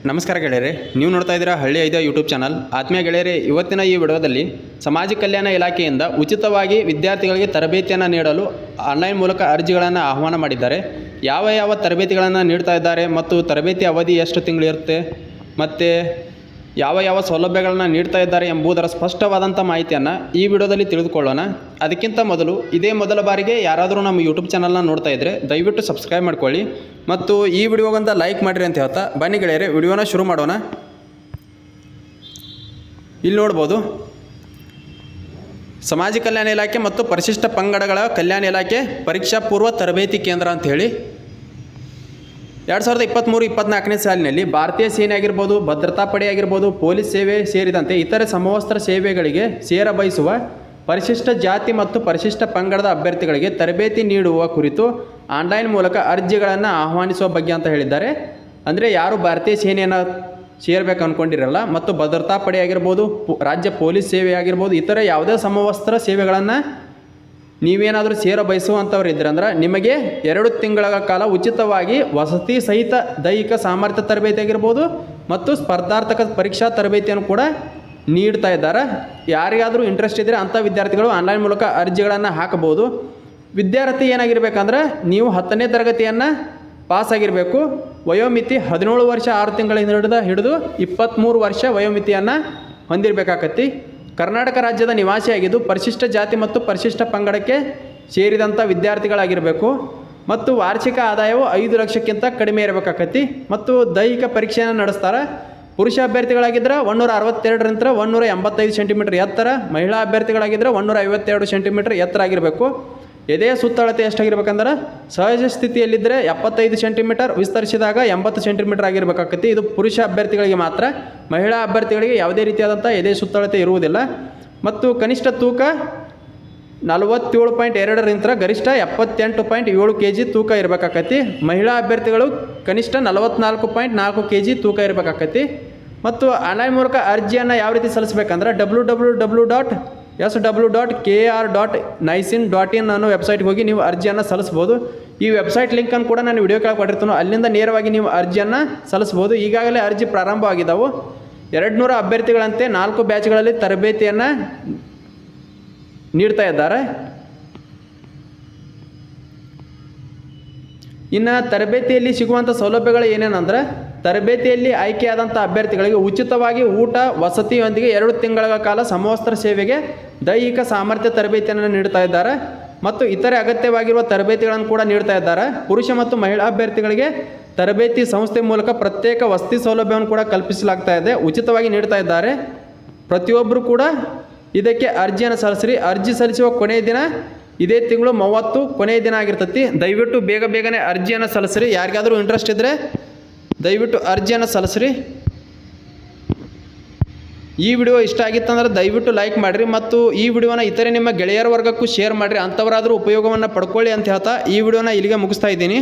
ನಮಸ್ಕಾರ ಗೆಳೆಯರೆ, ನೀವು ನೋಡ್ತಾ ಇದ್ದೀರಾ ಹಳ್ಳಿ ಐದ ಯೂಟ್ಯೂಬ್ ಚಾನಲ್. ಆತ್ಮೀಯ ಗೆಳೆಯರೆ, ಇವತ್ತಿನ ಈ ವಿಡಿಯೋದಲ್ಲಿ ಸಮಾಜ ಕಲ್ಯಾಣ ಇಲಾಖೆಯಿಂದ ಉಚಿತವಾಗಿ ವಿದ್ಯಾರ್ಥಿಗಳಿಗೆ ತರಬೇತಿಯನ್ನು ನೀಡಲು ಆನ್ಲೈನ್ ಮೂಲಕ ಅರ್ಜಿಗಳನ್ನು ಆಹ್ವಾನ ಮಾಡಿದ್ದಾರೆ. ಯಾವ ತರಬೇತಿಗಳನ್ನು ನೀಡ್ತಾ ಇದ್ದಾರೆ ಮತ್ತು ತರಬೇತಿ ಅವಧಿ ಎಷ್ಟು ತಿಂಗಳು ಇರುತ್ತೆ ಮತ್ತು ಯಾವ ಸೌಲಭ್ಯಗಳನ್ನು ನೀಡ್ತಾ ಇದ್ದಾರೆ ಎಂಬುದರ ಸ್ಪಷ್ಟವಾದಂಥ ಮಾಹಿತಿಯನ್ನು ಈ ವಿಡಿಯೋದಲ್ಲಿ ತಿಳಿದುಕೊಳ್ಳೋಣ. ಅದಕ್ಕಿಂತ ಮೊದಲು ಇದೇ ಮೊದಲ ಬಾರಿಗೆ ಯಾರಾದರೂ ನಮ್ಮ ಯೂಟ್ಯೂಬ್ ಚಾನಲ್ನ ನೋಡ್ತಾ ಇದ್ದರೆ ದಯವಿಟ್ಟು ಸಬ್ಸ್ಕ್ರೈಬ್ ಮಾಡ್ಕೊಳ್ಳಿ ಮತ್ತು ಈ ವಿಡಿಯೋಗೊಂದು ಲೈಕ್ ಮಾಡಿರಿ ಅಂತ ಹೇಳ್ತಾ ಬನ್ನಿ ಗೆಳೆಯರೆ, ವಿಡಿಯೋನ ಶುರು ಮಾಡೋಣ. ಇಲ್ಲಿ ನೋಡ್ಬೋದು, ಸಮಾಜ ಕಲ್ಯಾಣ ಇಲಾಖೆ ಮತ್ತು ಪರಿಶಿಷ್ಟ ಪಂಗಡಗಳ ಕಲ್ಯಾಣ ಇಲಾಖೆ ಪರೀಕ್ಷಾ ಪೂರ್ವ ತರಬೇತಿ ಕೇಂದ್ರ ಅಂಥೇಳಿ 2023-24ನೇ ಸಾಲಿನಲ್ಲಿ ಭಾರತೀಯ ಸೇನೆ ಆಗಿರ್ಬೋದು, ಭದ್ರತಾ ಪಡೆ ಆಗಿರ್ಬೋದು, ಪೊಲೀಸ್ ಸೇವೆ ಸೇರಿದಂತೆ ಇತರೆ ಸಮವಸ್ತ್ರ ಸೇವೆಗಳಿಗೆ ಸೇರಬಯಸುವ ಪರಿಶಿಷ್ಟ ಜಾತಿ ಮತ್ತು ಪರಿಶಿಷ್ಟ ಪಂಗಡದ ಅಭ್ಯರ್ಥಿಗಳಿಗೆ ತರಬೇತಿ ನೀಡುವ ಕುರಿತು ಆನ್ಲೈನ್ ಮೂಲಕ ಅರ್ಜಿಗಳನ್ನು ಆಹ್ವಾನಿಸುವ ಬಗ್ಗೆ ಅಂತ ಹೇಳಿದ್ದಾರೆ. ಅಂದರೆ ಯಾರು ಭಾರತೀಯ ಸೇನೆಯನ್ನು ಸೇರಬೇಕು ಅಂದ್ಕೊಂಡಿರಲ್ಲ ಮತ್ತು ಭದ್ರತಾ ಪಡೆ ಆಗಿರ್ಬೋದು, ರಾಜ್ಯ ಪೊಲೀಸ್ ಸೇವೆ ಆಗಿರ್ಬೋದು, ಇತರೆ ಯಾವುದೇ ಸಮವಸ್ತ್ರ ಸೇವೆಗಳನ್ನು ನೀವೇನಾದರೂ ಸೇರ ಬಯಸುವಂಥವ್ರು ಇದ್ರಂದ್ರೆ ನಿಮಗೆ 2 ತಿಂಗಳ ಕಾಲ ಉಚಿತವಾಗಿ ವಸತಿ ಸಹಿತ ದೈಹಿಕ ಸಾಮರ್ಥ್ಯ ತರಬೇತಿ ಆಗಿರ್ಬೋದು ಮತ್ತು ಸ್ಪರ್ಧಾರ್ಥಕ ಪರೀಕ್ಷಾ ತರಬೇತಿಯನ್ನು ಕೂಡ ನೀಡ್ತಾ ಇದ್ದಾರೆ. ಯಾರಿಗಾದರೂ ಇಂಟ್ರೆಸ್ಟ್ ಇದ್ದರೆ ಅಂಥ ವಿದ್ಯಾರ್ಥಿಗಳು ಆನ್ಲೈನ್ ಮೂಲಕ ಅರ್ಜಿಗಳನ್ನು ಹಾಕಬಹುದು. ವಿದ್ಯಾರ್ಥಿ ಏನಾಗಿರ್ಬೇಕಂದ್ರೆ ನೀವು 10ನೇ ತರಗತಿಯನ್ನು ಪಾಸಾಗಿರಬೇಕು. ವಯೋಮಿತಿ 17 ವರ್ಷ 6 ತಿಂಗಳಿಂದ ಹಿಡಿದು 23 ವರ್ಷ ವಯೋಮಿತಿಯನ್ನು ಹೊಂದಿರಬೇಕಾಗತ್ತಿ. ಕರ್ನಾಟಕ ರಾಜ್ಯದ ನಿವಾಸಿಯಾಗಿದ್ದು ಪರಿಶಿಷ್ಟ ಜಾತಿ ಮತ್ತು ಪರಿಶಿಷ್ಟ ಪಂಗಡಕ್ಕೆ ಸೇರಿದಂಥ ವಿದ್ಯಾರ್ಥಿಗಳಾಗಿರಬೇಕು ಮತ್ತು ವಾರ್ಷಿಕ ಆದಾಯವು 5 ಲಕ್ಷಕ್ಕಿಂತ ಕಡಿಮೆ ಇರಬೇಕಾಗತ್ತಿ ಮತ್ತು ದೈಹಿಕ ಪರೀಕ್ಷೆಯನ್ನು ನಡೆಸ್ತಾರೆ. ಪುರುಷ ಅಭ್ಯರ್ಥಿಗಳಾಗಿದ್ದರೆ 162ರಿಂದ 185 ಸೆಂಟಿಮೀಟರ್ ಎತ್ತರ, ಮಹಿಳಾ ಅಭ್ಯರ್ಥಿಗಳಾಗಿದ್ದರೆ 152 ಸೆಂಟಿಮೀಟರ್ ಎತ್ತರ ಆಗಿರಬೇಕು. ಎದೆಯ ಸುತ್ತಳತೆ ಎಷ್ಟಾಗಿರ್ಬೇಕಂದ್ರೆ ಸಹಜ ಸ್ಥಿತಿಯಲ್ಲಿದ್ದರೆ 75 ಸೆಂಟಿಮೀಟರ್, ವಿಸ್ತರಿಸಿದಾಗ 80 ಸೆಂಟಿಮೀಟರ್ ಆಗಿರಬೇಕಾಗತ್ತಿ. ಇದು ಪುರುಷ ಅಭ್ಯರ್ಥಿಗಳಿಗೆ ಮಾತ್ರ. ಮಹಿಳಾ ಅಭ್ಯರ್ಥಿಗಳಿಗೆ ಯಾವುದೇ ರೀತಿಯಾದಂಥ ಎದೆ ಸುತ್ತಳತೆ ಇರುವುದಿಲ್ಲ. ಮತ್ತು ಕನಿಷ್ಠ ತೂಕ 47.2ರಿಂದ ಗರಿಷ್ಠ 78.7 kg ತೂಕ ಇರಬೇಕಾಗತ್ತಿ. ಮಹಿಳಾ ಅಭ್ಯರ್ಥಿಗಳು ಕನಿಷ್ಠ 44.4 kg ತೂಕ ಇರಬೇಕಾಗತ್ತಿ. ಮತ್ತು ಆನ್ಲೈನ್ ಮೂಲಕ ಅರ್ಜಿಯನ್ನು ಯಾವ ರೀತಿ ಸಲ್ಲಿಸಬೇಕಂದ್ರೆ www.sw.kr.nysin.in ಅನ್ನೋ ವೆಬ್ಸೈಟ್ಗೆ ಹೋಗಿ ನೀವು ಅರ್ಜಿಯನ್ನು ಸಲ್ಲಿಸ್ಬೋದು. ಈ ವೆಬ್ಸೈಟ್ ಲಿಂಕನ್ನು ಕೂಡ ನಾನು ವಿಡಿಯೋ ಕೆಳಗೆ ಕೊಟ್ಟಿರ್ತೀನೋ, ಅಲ್ಲಿಂದ ನೇರವಾಗಿ ನೀವು ಅರ್ಜಿಯನ್ನು ಸಲ್ಲಿಸ್ಬೋದು. ಈಗಾಗಲೇ ಅರ್ಜಿ ಪ್ರಾರಂಭವಾಗಿದ್ದಾವೆ. 200 ಅಭ್ಯರ್ಥಿಗಳಂತೆ 4 ಬ್ಯಾಚ್ಗಳಲ್ಲಿ ತರಬೇತಿಯನ್ನು ನೀಡ್ತಾ ಇದ್ದಾರೆ. ಇನ್ನು ತರಬೇತಿಯಲ್ಲಿ ಸಿಗುವಂಥ ಸೌಲಭ್ಯಗಳು ಏನೇನಂದ್ರೆ, ತರಬೇತಿಯಲ್ಲಿ ಆಯ್ಕೆಯಾದಂಥ ಅಭ್ಯರ್ಥಿಗಳಿಗೆ ಉಚಿತವಾಗಿ ಊಟ ವಸತಿಯೊಂದಿಗೆ 2 ತಿಂಗಳ ಕಾಲ ಸಮವಸ್ತ್ರ ಸೇವೆಗೆ ದೈಹಿಕ ಸಾಮರ್ಥ್ಯ ತರಬೇತಿಯನ್ನು ನೀಡ್ತಾ ಇದ್ದಾರೆ ಮತ್ತು ಇತರೆ ಅಗತ್ಯವಾಗಿರುವ ತರಬೇತಿಗಳನ್ನು ಕೂಡ ನೀಡ್ತಾ ಇದ್ದಾರೆ. ಪುರುಷ ಮತ್ತು ಮಹಿಳಾ ಅಭ್ಯರ್ಥಿಗಳಿಗೆ ತರಬೇತಿ ಸಂಸ್ಥೆ ಮೂಲಕ ಪ್ರತ್ಯೇಕ ವಸತಿ ಸೌಲಭ್ಯವನ್ನು ಕೂಡ ಕಲ್ಪಿಸಲಾಗ್ತಾ ಇದೆ, ಉಚಿತವಾಗಿ ನೀಡ್ತಾ ಇದ್ದಾರೆ. ಪ್ರತಿಯೊಬ್ಬರು ಕೂಡ ಇದಕ್ಕೆ ಅರ್ಜಿಯನ್ನು ಸಲ್ಲಿಸ್ರಿ. ಅರ್ಜಿ ಸಲ್ಲಿಸುವ ಕೊನೆಯ ದಿನ ಇದೇ ತಿಂಗಳು 30 ಕೊನೆಯ ದಿನ ಆಗಿರ್ತೈತಿ. ದಯವಿಟ್ಟು ಬೇಗನೆ ಅರ್ಜಿಯನ್ನು ಸಲ್ಲಿಸ್ರಿ. ಯಾರಿಗಾದರೂ ಇಂಟ್ರೆಸ್ಟ್ ಇದ್ದರೆ ದಯವಿಟ್ಟು ಅರ್ಜಿಯನ್ನು ಸಲ್ಲಿಸ್ರಿ. ಈ ವಿಡಿಯೋ ಇಷ್ಟ ಆಗಿತ್ತಂದ್ರೆ ದಯವಿಟ್ಟು ಲೈಕ್ ಮಾಡಿರಿ ಮತ್ತು ಈ ವಿಡಿಯೋನ ಇತರೆ ನಿಮ್ಮ ಗೆಳೆಯರ ವರ್ಗಕ್ಕೂ ಶೇರ್ ಮಾಡಿರಿ. ಅಂಥವರಾದರೂ ಉಪಯೋಗವನ್ನು ಪಡ್ಕೊಳ್ಳಿ ಅಂತ ಹೇಳ್ತಾ ಈ ವಿಡಿಯೋನ ಇಲ್ಲಿಗೆ ಮುಗಿಸ್ತಾ ಇದ್ದೀನಿ.